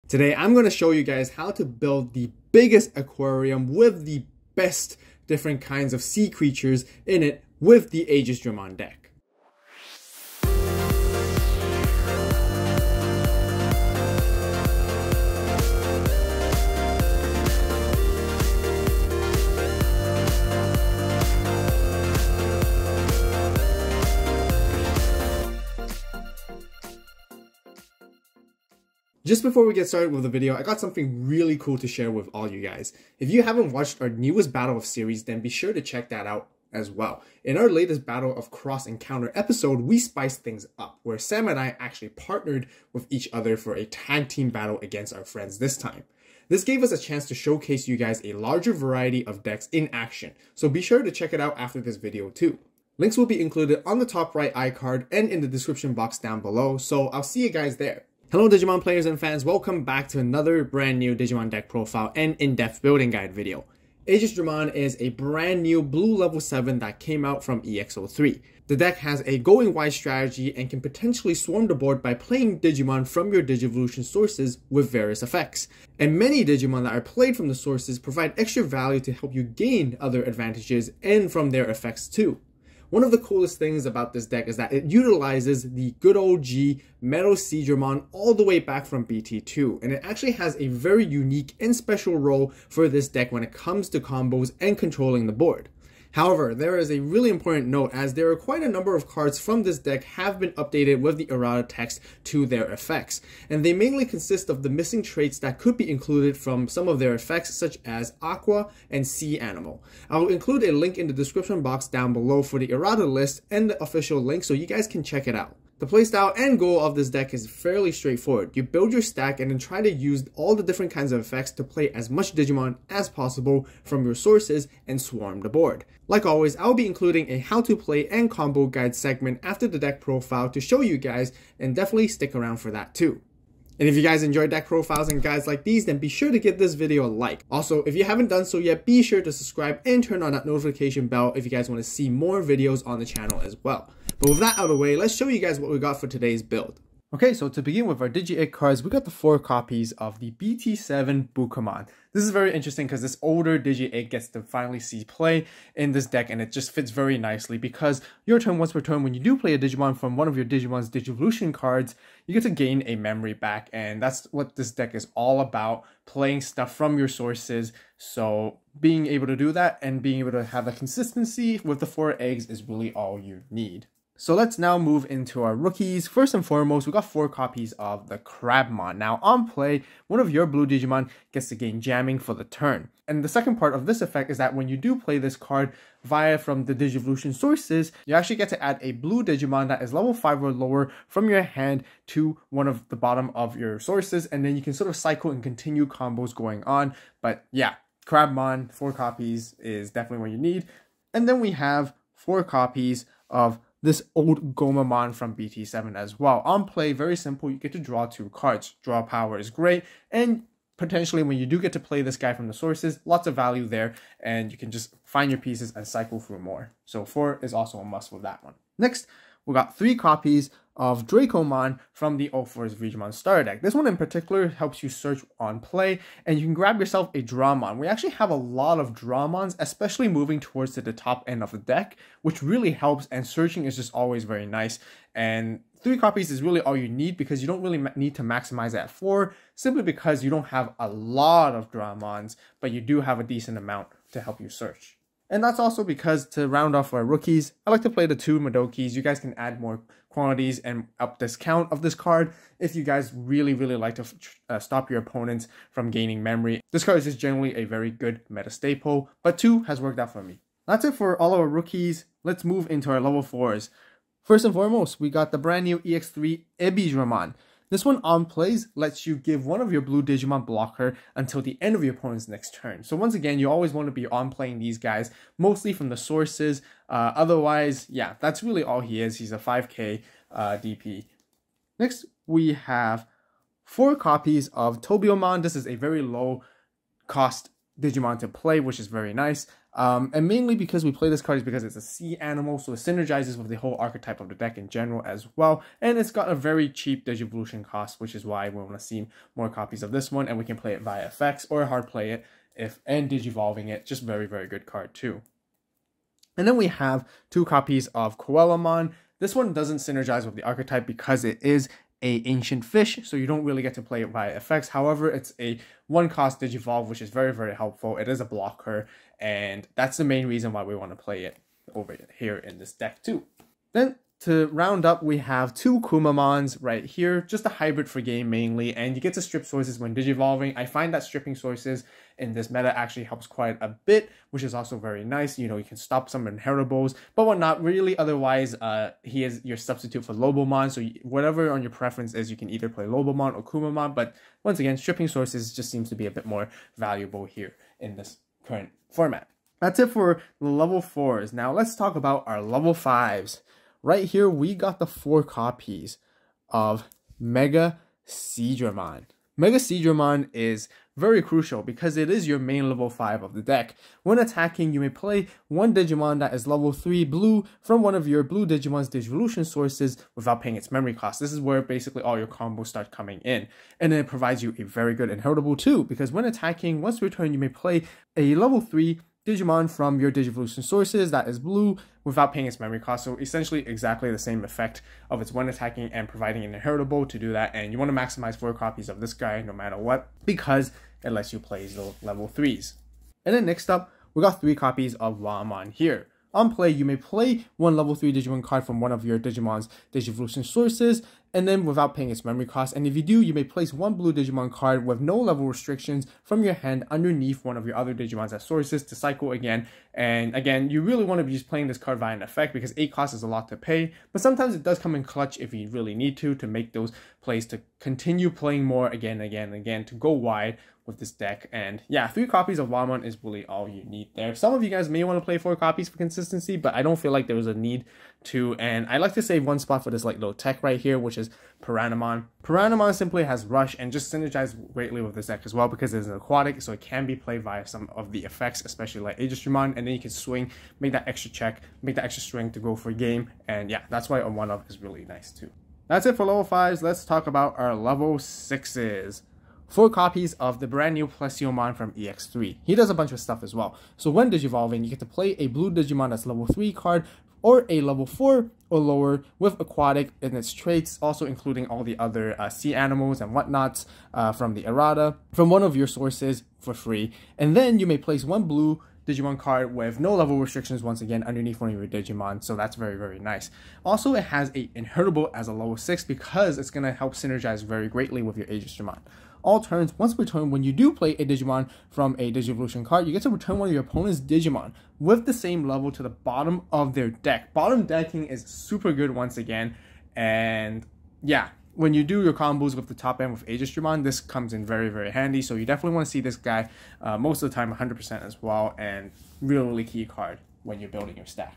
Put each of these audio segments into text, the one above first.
Today, I'm going to show you guys how to build the biggest aquarium with the best different kinds of sea creatures in it with the Aegisdramon deck. Just before we get started with the video, I got something really cool to share with all you guys. If you haven't watched our newest Battle of series, then be sure to check that out as well. In our latest Battle of Cross Encounter episode, we spiced things up, where Sam and I actually partnered with each other for a tag team battle against our friends this time. This gave us a chance to showcase you guys a larger variety of decks in action, so be sure to check it out after this video too. Links will be included on the top right iCard and in the description box down below, so I'll see you guys there. Hello Digimon players and fans, welcome back to another brand new Digimon deck profile and in-depth building guide video. Aegisdramon is a brand new blue level 7 that came out from EX03. The deck has a going wide strategy and can potentially swarm the board by playing Digimon from your Digivolution sources with various effects. And many Digimon that are played from the sources provide extra value to help you gain other advantages and from their effects too. One of the coolest things about this deck is that it utilizes the good old G Metal Seadramon all the way back from BT2, and it actually has a very unique and special role for this deck when it comes to combos and controlling the board. However, there is a really important note, as there are quite a number of cards from this deck have been updated with the errata text to their effects, and they mainly consist of the missing traits that could be included from some of their effects, such as Aqua and Sea Animal. I will include a link in the description box down below for the errata list and the official link so you guys can check it out. The playstyle and goal of this deck is fairly straightforward. You build your stack and then try to use all the different kinds of effects to play as much Digimon as possible from your sources and swarm the board. Like always, I'll be including a how to play and combo guide segment after the deck profile to show you guys, and definitely stick around for that too. And if you guys enjoy deck profiles and guides like these, then be sure to give this video a like. Also, if you haven't done so yet, be sure to subscribe and turn on that notification bell if you guys want to see more videos on the channel as well. But with that out of the way, let's show you guys what we got for today's build. Okay, so to begin with our Digi-Egg cards, we got the 4 copies of the BT10 Bukamon. This is very interesting because this older Digi-Egg gets to finally see play in this deck, and it just fits very nicely because your turn once per turn, when you do play a Digimon from one of your Digimon's Digivolution cards, you get to gain a memory back, and that's what this deck is all about, playing stuff from your sources. So being able to do that and being able to have the consistency with the 4 eggs is really all you need. So let's now move into our rookies. First and foremost, we got 4 copies of the Crabmon. Now on play, one of your blue Digimon gets to gain jamming for the turn. And the second part of this effect is that when you do play this card via from the Digivolution sources, you actually get to add a blue Digimon that is level 5 or lower from your hand to one of the bottom of your sources, and then you can sort of cycle and continue combos going on. But yeah, Crabmon, 4 copies is definitely what you need. And then we have 4 copies of this old Gomamon from BT7 as well. On play, very simple, you get to draw 2 cards. Draw power is great, and potentially when you do get to play this guy from the sources, lots of value there, and you can just find your pieces and cycle through more. So 4 is also a must with that one. Next, we got 3 copies of Dracomon from the O4's Digimon Starter Deck. This one in particular helps you search on play, and you can grab yourself a Dramon. We actually have a lot of Dramons, especially moving towards to the top end of the deck, which really helps, and searching is just always very nice. And 3 copies is really all you need because you don't really need to maximize at 4, simply because you don't have a lot of Dramons, but you do have a decent amount to help you search. And that's also because, to round off our rookies, I like to play the 2 Modokis. You guys can add more quantities and up this count of this card if you guys really like to stop your opponents from gaining memory. This card is just generally a very good meta staple, but 2 has worked out for me. That's it for all of our rookies. Let's move into our level 4s. First and foremost, we got the brand new EX03 Aegisdramon. This one on plays lets you give one of your blue Digimon blocker until the end of your opponent's next turn. So once again, you always want to be on playing these guys, mostly from the sources. Otherwise, yeah, that's really all he is. He's a 5k DP. Next, we have 4 copies of Tobiomon. This is a very low cost Digimon to play, which is very nice. And mainly because we play this card is because it's a sea animal, so it synergizes with the whole archetype of the deck in general as well. And it's got a very cheap Digivolution cost, which is why we want to see more copies of this one, and we can play it via effects or hard play it and Digivolving it. Just very, very good card too. And then we have 2 copies of Coelamon. This one doesn't synergize with the archetype because it is a ancient fish, so you don't really get to play it via effects. However, it's a 1-cost Digivolve, which is very, very helpful. It is a blocker, and that's the main reason why we want to play it over here in this deck too. Then to round up, we have 2 Kumamons right here, just a hybrid for game mainly, and you get to strip sources when Digivolving. I find that stripping sources in this meta actually helps quite a bit, which is also very nice. You know, you can stop some inheritables, but whatnot. Really, otherwise, he is your substitute for Lobomon, so whatever on your preference is, you can either play Lobomon or Kumamon, but once again, stripping sources just seems to be a bit more valuable here in this current format. That's it for the level 4s. Now, let's talk about our level 5s. Right here, we got the 4 copies of Mega Seadramon. Mega Seadramon is very crucial because it is your main level 5 of the deck. When attacking, you may play 1 Digimon that is level 3 blue from one of your blue Digimon's Digivolution sources without paying its memory cost. This is where basically all your combos start coming in. And then it provides you a very good inheritable too, because when attacking, once per turn, you may play a level 3 Digimon from your Digivolution sources that is blue without paying its memory cost. So essentially exactly the same effect of its when attacking and providing an inheritable to do that. And you want to maximize 4 copies of this guy no matter what, because it lets you play the level 3s. And then next up, we got 3 copies of Waamon here. On play, you may play 1 level 3 Digimon card from one of your Digimon's Digivolution sources, and then without paying its memory cost. And if you do, you may place 1 blue Digimon card with no level restrictions from your hand underneath one of your other Digimons as sources to cycle again. And again, you really want to be just playing this card via an effect because 8 cost is a lot to pay, but sometimes it does come in clutch if you really need to make those plays to continue playing more again and again and again to go wide with this deck. And yeah, 3 copies of Waamon is really all you need there. Some of you guys may want to play 4 copies for consistency, but I don't feel like there was a need to. And I like to save 1 spot for this like little tech right here, which is Piranhamon. Piranhamon simply has rush and just synergizes greatly with this deck as well because it's an aquatic, so it can be played via some of the effects, especially like Aegisdramon, and then you can swing, make that extra check, make that extra swing to go for a game. And yeah, that's why a 1-of is really nice too. That's it for level 5s. Let's talk about our level 6s. 4 copies of the brand new Plesiomon from EX03. He does a bunch of stuff as well. So when Digivolving, you get to play a blue Digimon that's level 3 card or a level 4 or lower with aquatic in its traits, also including all the other sea animals and whatnots from the errata from one of your sources for free. And then you may place 1 blue Digimon card with no level restrictions once again underneath one of your Digimon, so that's very, very nice. Also, it has a inheritable as a level 6 because it's going to help synergize very greatly with your Aegisdramon. All turns, once per turn, when you do play a Digimon from a Digivolution card, you get to return one of your opponent's Digimon with the same level to the bottom of their deck. Bottom decking is super good once again, and yeah, when you do your combos with the top end with Aegisdramon, this comes in very, very handy. So you definitely want to see this guy most of the time 100% as well, and really key card when you're building your stack.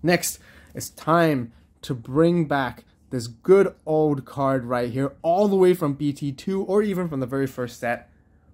Next, it's time to bring back this good old card right here, all the way from BT2 or even from the very first set.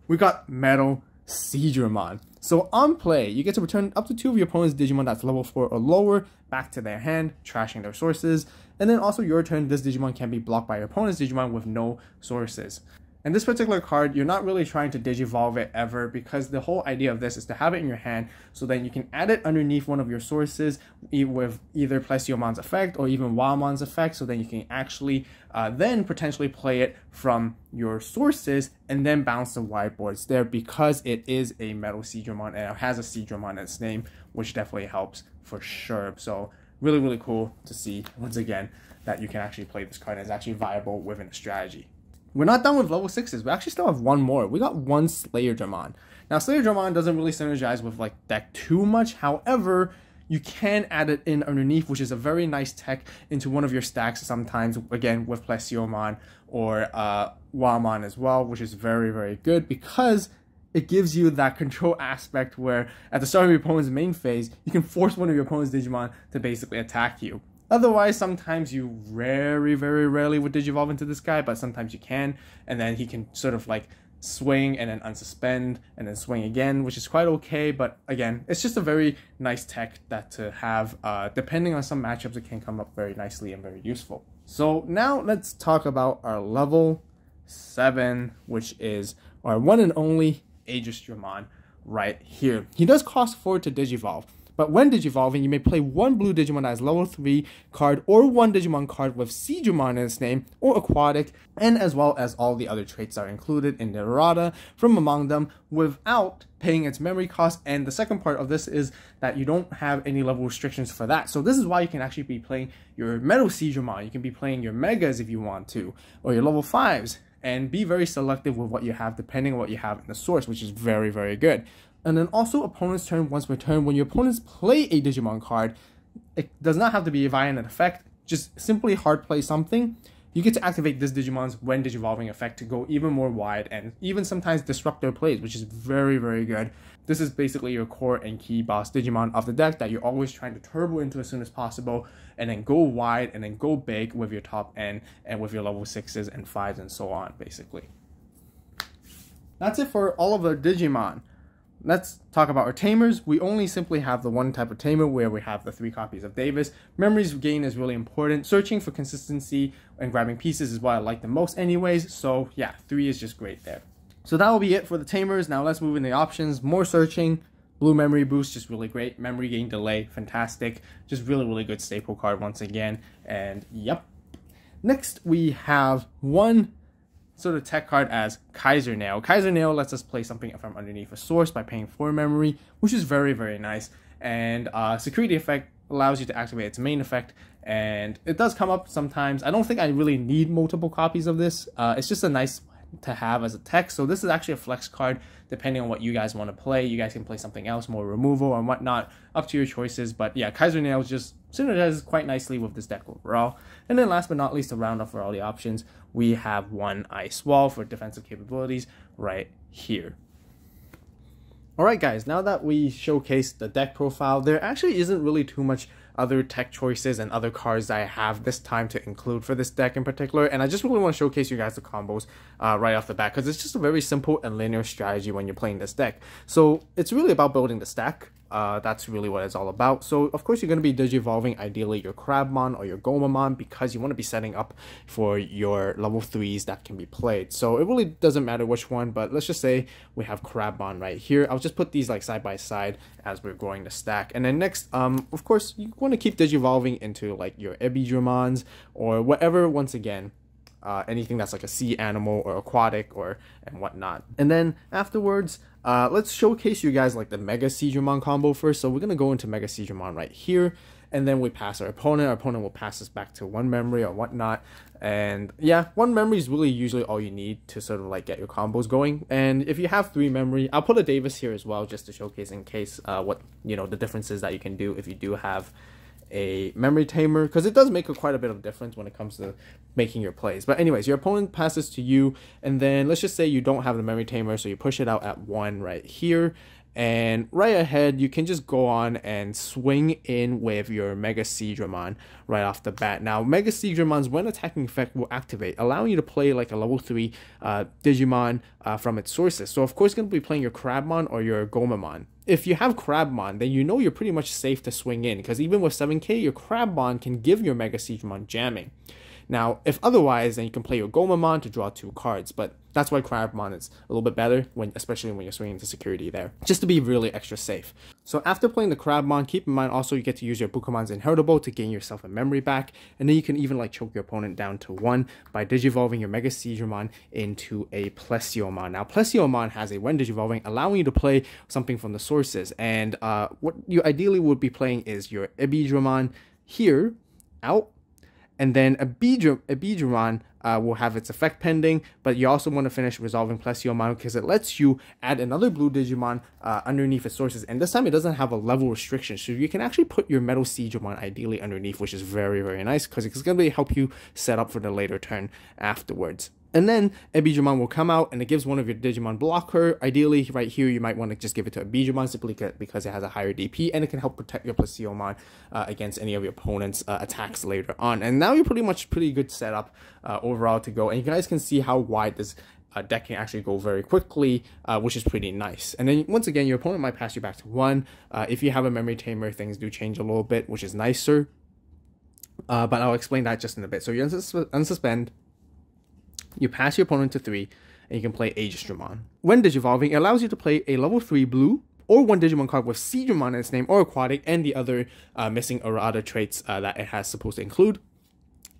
We got Metal Seadramon. So on play, you get to return up to 2 of your opponent's Digimon that's level 4 or lower back to their hand, trashing their sources. And then also your turn, this Digimon can be blocked by your opponent's Digimon with no sources. And this particular card, you're not really trying to Digivolve it ever, because the whole idea of this is to have it in your hand so then you can add it underneath one of your sources with either Plesiomon's effect or even Waamon's effect, so then you can actually then potentially play it from your sources and then bounce the whiteboards there, because it is a Metal Seadramon and it has a Seadramon in its name, which definitely helps for sure. So really, really cool to see once again that you can actually play this card and it's actually viable within a strategy. We're not done with level 6s. We actually still have 1 more. We got 1 Seadramon. Now, Seadramon doesn't really synergize with like deck too much. However, you can add it in underneath, which is a very nice tech into one of your stacks sometimes, again, with Plesiomon or Waamon as well, which is very, very good because it gives you that control aspect where at the start of your opponent's main phase, you can force one of your opponent's Digimon to basically attack you. Otherwise, sometimes you very, very rarely would Digivolve into this guy, but sometimes you can, and then he can sort of like swing and then unsuspend and then swing again, which is quite okay. But again, it's just a very nice tech that to have. Depending on some matchups, it can come up very nicely and very useful. So now let's talk about our level 7, which is our one and only Aegisdramon right here. He does cost 4 to Digivolve, but when Digivolving, you may play one blue Digimon that has level 3 card or one Digimon card with Seadramon in its name or aquatic, and as well as all the other traits that are included in the errata from among them without paying its memory cost. And the second part of this is that you don't have any level restrictions for that. So this is why you can actually be playing your Metal Seadramon, you can be playing your Megas if you want to, or your level 5s, and be very selective with what you have depending on what you have in the source, which is very, very good. And then also opponent's turn once per turn, when your opponents play a Digimon card, it does not have to be via an effect, just simply hard play something. You get to activate this Digimon's when Digivolving effect to go even more wide and even sometimes disrupt their plays, which is very, very good. This is basically your core and key boss Digimon of the deck that you're always trying to turbo into as soon as possible, and then go wide and then go big with your top end and with your level 6s and 5s and so on, basically. That's it for all of the Digimon. Let's talk about our tamers. We only simply have the one type of tamer where we have the 3 copies of Davis. Memories gain is really important. Searching for consistency and grabbing pieces is what I like the most anyways. So yeah, 3 is just great there. So that will be it for the tamers. Now let's move into the options. More searching. Blue memory boost, just really great. Memory gain delay, fantastic. Just really, really good staple card once again. And yep. Next we have one sort of tech card as Kaiser Nail. Kaiser Nail lets us play something from underneath a source by paying 4 memory, which is very, very nice. And security effect allows you to activate its main effect, and it does come up sometimes. I don't think I really need multiple copies of this. It's just a nice to have as a tech. So this is actually a flex card depending on what you guys want to play. You guys can play something else, more removal and whatnot, up to your choices. But yeah, Kaiser Nail just synergizes quite nicely with this deck overall. And then last but not least, to round off for all the options, we have one Ice Wall for defensive capabilities right here. Alright guys, now that we showcased the deck profile, there actually isn't really too much other tech choices and other cards that I have this time to include for this deck in particular, and I just really want to showcase you guys the combos right off the bat, because it's just a very simple and linear strategy when you're playing this deck. So it's really about building the stack. That's really what it's all about. So of course you're going to be Digivolving ideally your Crabmon or your Gomamon, because you want to be setting up for your level 3s that can be played. So it really doesn't matter which one, but let's just say we have Crabmon right here. I'll just put these like side by side as we're growing the stack. And then next, of course you want to keep Digivolving into like your Aegisdramons or whatever, once again, anything that's like a sea animal or aquatic or and whatnot. And then afterwards, let's showcase you guys like the Mega Seadramon combo first. So we're gonna go into Mega Seadramon right here, and then we pass our opponent. Our opponent will pass us back to 1 memory or whatnot. And yeah, 1 memory is really usually all you need to sort of like get your combos going. And if you have 3 memory, I'll put a Davis here as well just to showcase in case what the differences that you can do if you do have a memory tamer, because it does make quite a bit of difference when it comes to making your plays. But anyways, your opponent passes to you, and then let's just say you don't have the memory tamer, so you push it out at 1 right here, and right ahead you can just go on and swing in with your Mega Seadramon right off the bat. Now Mega Seadramon's when attacking effect will activate, allowing you to play like a level 3 Digimon from its sources. So of course you're going to be playing your Crabmon or your Gomamon. If you have Crabmon, then you know you're pretty much safe to swing in, because even with 7k, your Crabmon can give your Mega Seadramon jamming. Now, if otherwise, then you can play your Gomamon to draw 2 cards, but that's why Crabmon is a little bit better, especially when you're swinging into security there, just to be really extra safe. So after playing the Crabmon, keep in mind also you get to use your Bukamon's Inheritable to gain yourself a memory back, and then you can even like choke your opponent down to 1 by Digivolving your Mega Seadramon into a Plesiomon. Now Plesiomon has a when Digivolving, allowing you to play something from the sources, and what you ideally would be playing is your Aegisdramon here, out, and then Aegisdramon will have its effect pending, but you also want to finish resolving Plesiomon because it lets you add another blue Digimon underneath its sources, and this time it doesn't have a level restriction, so you can actually put your Metal Seadramon ideally underneath, which is very, very nice because it's going to help you set up for the later turn afterwards. And then Aegisdramon will come out, and it gives one of your Digimon blocker. Ideally, right here, you might want to just give it to Aegisdramon simply because it has a higher DP, and it can help protect your Plesiomon against any of your opponent's attacks later on. And now you're pretty good setup overall to go. And you guys can see how wide this deck can actually go very quickly, which is pretty nice. And then once again, your opponent might pass you back to 1. If you have a memory tamer, things do change a little bit, which is nicer. But I'll explain that just in a bit. So you unsuspend, you pass your opponent to 3, and you can play Aegisdramon. When Digivolving, it allows you to play a level 3 blue or 1 Digimon card with Seadramon in its name or Aquatic and the other missing errata traits that it has supposed to include.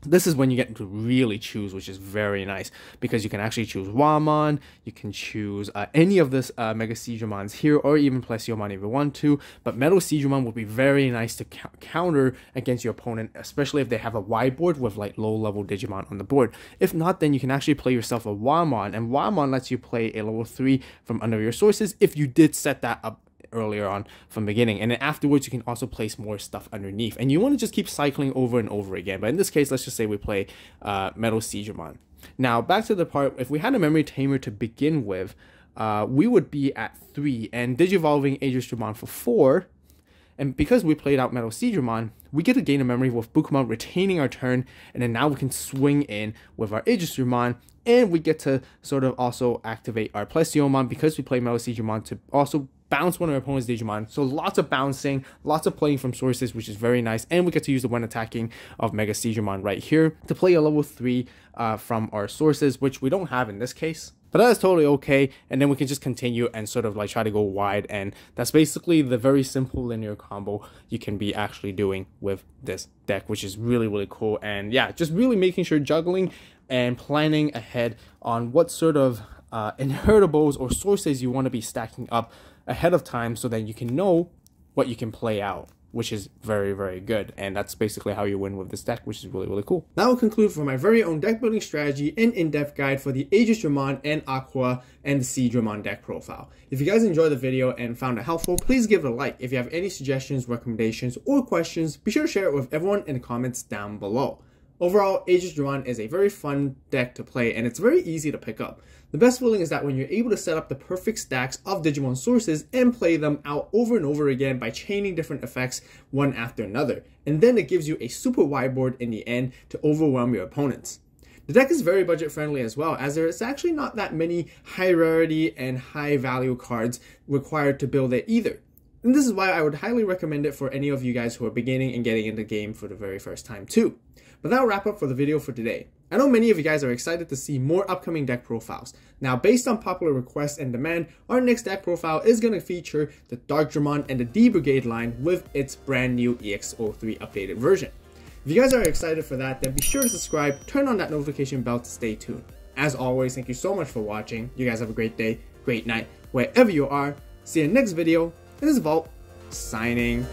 This is when you get to really choose, which is very nice, because you can actually choose Wamon, you can choose any of this Mega Seadramons here, or even Plesiomon if you want to, but Metal Seadramon would be very nice to counter against your opponent, especially if they have a wide board with like low-level Digimon on the board. If not, then you can actually play yourself a Wamon, and Wamon lets you play a level 3 from under your sources if you did set that up earlier on from the beginning, and then afterwards you can also place more stuff underneath, and you want to just keep cycling over and over again. But in this case, let's just say we play Metal Seadramon. Now back to the part, if we had a memory tamer to begin with, we would be at 3 and Digivolving Aegisdramon for 4, and because we played out Metal Seadramon, we get to gain a memory with Bukuma retaining our turn, and then now we can swing in with our Aegisdramon, and we get to sort of also activate our Plesiomon because we play Metal Seadramon to also bounce one of our opponent's Digimon. So lots of bouncing, lots of playing from sources, which is very nice. And we get to use the when attacking of Mega Seadramon right here to play a level 3 from our sources, which we don't have in this case. But that is totally okay. And then we can just continue and sort of like try to go wide. And that's basically the very simple linear combo you can be actually doing with this deck, which is really, really cool. And yeah, just really making sure juggling and planning ahead on what sort of inheritables or sources you want to be stacking up ahead of time, so that you can know what you can play out, which is very, very good. And that's basically how you win with this deck, which is really, really cool. That will conclude for my very own deck building strategy and in-depth guide for the Aegisdramon and Aqua and the Seadramon deck profile. If you guys enjoyed the video and found it helpful, please give it a like. If you have any suggestions, recommendations, or questions, be sure to share it with everyone in the comments down below. Overall, Aegisdramon is a very fun deck to play, and it's very easy to pick up. The best feeling is that when you're able to set up the perfect stacks of Digimon sources and play them out over and over again by chaining different effects one after another, and then it gives you a super wide board in the end to overwhelm your opponents. The deck is very budget friendly as well, as there is actually not that many high rarity and high value cards required to build it either. And this is why I would highly recommend it for any of you guys who are beginning and getting into the game for the very first time too. But that'll wrap up for the video for today. I know many of you guys are excited to see more upcoming deck profiles. Now, based on popular requests and demand, our next deck profile is going to feature the Darkdramon and the D Brigade line with its brand new EX03 updated version. If you guys are excited for that, then be sure to subscribe, turn on that notification bell to stay tuned. As always, thank you so much for watching. You guys have a great day, great night, wherever you are. See you in the next video. And this is Vault, signing